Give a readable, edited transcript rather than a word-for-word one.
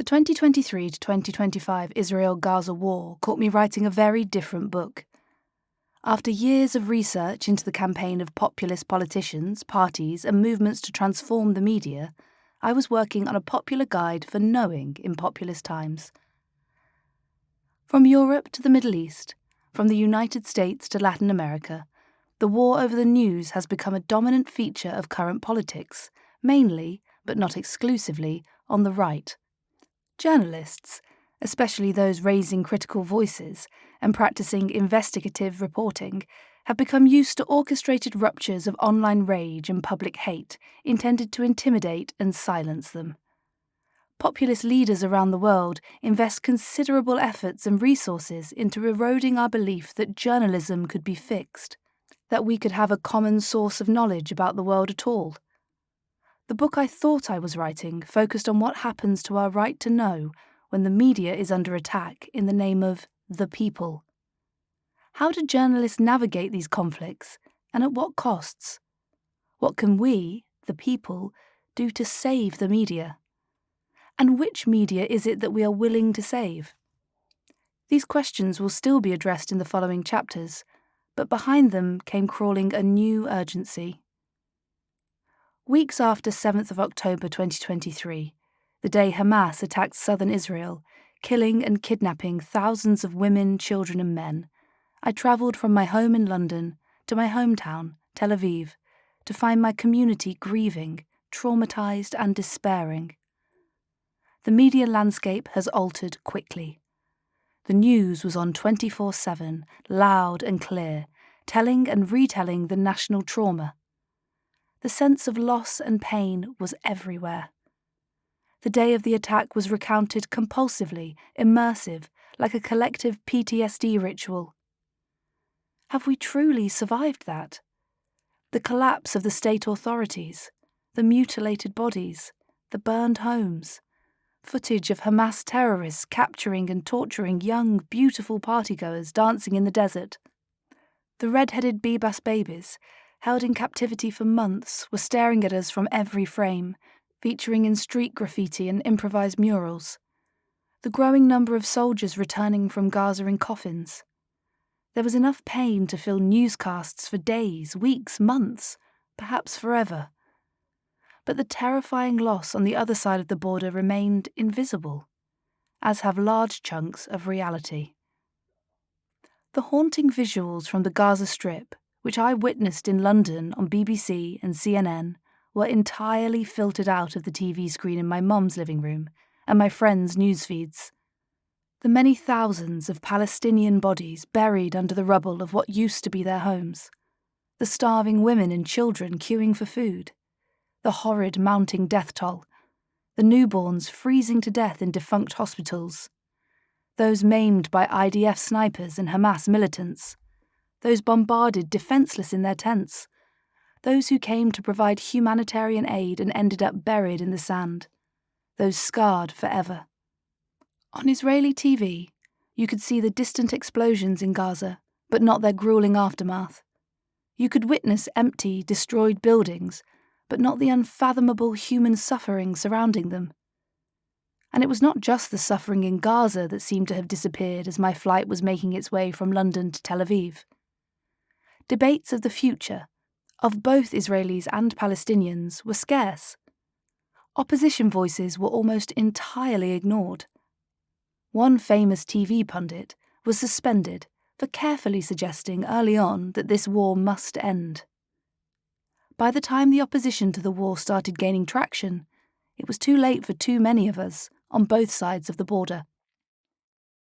The 2023 to 2025 Israel-Gaza war caught me writing a very different book. After years of research into the campaign of populist politicians, parties, and movements to transform the media, I was working on a popular guide for knowing in populist times. From Europe to the Middle East, from the United States to Latin America, the war over the news has become a dominant feature of current politics, mainly, but not exclusively, on the right. Journalists, especially those raising critical voices and practicing investigative reporting, have become used to orchestrated ruptures of online rage and public hate intended to intimidate and silence them. Populist leaders around the world invest considerable efforts and resources into eroding our belief that journalism could be fixed, that we could have a common source of knowledge about the world at all. The book I thought I was writing focused on what happens to our right to know when the media is under attack in the name of the people. How do journalists navigate these conflicts, and at what costs? What can we, the people, do to save the media? And which media is it that we are willing to save? These questions will still be addressed in the following chapters, but behind them came crawling a new urgency. Weeks after 7th of October 2023, the day Hamas attacked southern Israel, killing and kidnapping thousands of women, children and men, I travelled from my home in London to my hometown, Tel Aviv, to find my community grieving, traumatised and despairing. The media landscape has altered quickly. The news was on 24/7, loud and clear, telling and retelling the national trauma. The sense of loss and pain was everywhere. The day of the attack was recounted compulsively, immersive, like a collective PTSD ritual. Have we truly survived that? The collapse of the state authorities, the mutilated bodies, the burned homes, footage of Hamas terrorists capturing and torturing young, beautiful partygoers dancing in the desert. The red-headed Bebas babies, held in captivity for months, were staring at us from every frame, featuring in street graffiti and improvised murals. The growing number of soldiers returning from Gaza in coffins. There was enough pain to fill newscasts for days, weeks, months, perhaps forever. But the terrifying loss on the other side of the border remained invisible, as have large chunks of reality. The haunting visuals from the Gaza Strip, which I witnessed in London on BBC and CNN, were entirely filtered out of the TV screen in my mum's living room and my friends' news feeds. The many thousands of Palestinian bodies buried under the rubble of what used to be their homes. The starving women and children queuing for food. The horrid mounting death toll. The newborns freezing to death in defunct hospitals. Those maimed by IDF snipers and Hamas militants. Those bombarded defenceless in their tents, those who came to provide humanitarian aid and ended up buried in the sand, those scarred forever. On Israeli TV, you could see the distant explosions in Gaza, but not their gruelling aftermath. You could witness empty, destroyed buildings, but not the unfathomable human suffering surrounding them. And it was not just the suffering in Gaza that seemed to have disappeared as my flight was making its way from London to Tel Aviv. Debates of the future, of both Israelis and Palestinians, were scarce. Opposition voices were almost entirely ignored. One famous TV pundit was suspended for carefully suggesting early on that this war must end. By the time the opposition to the war started gaining traction, it was too late for too many of us, on both sides of the border.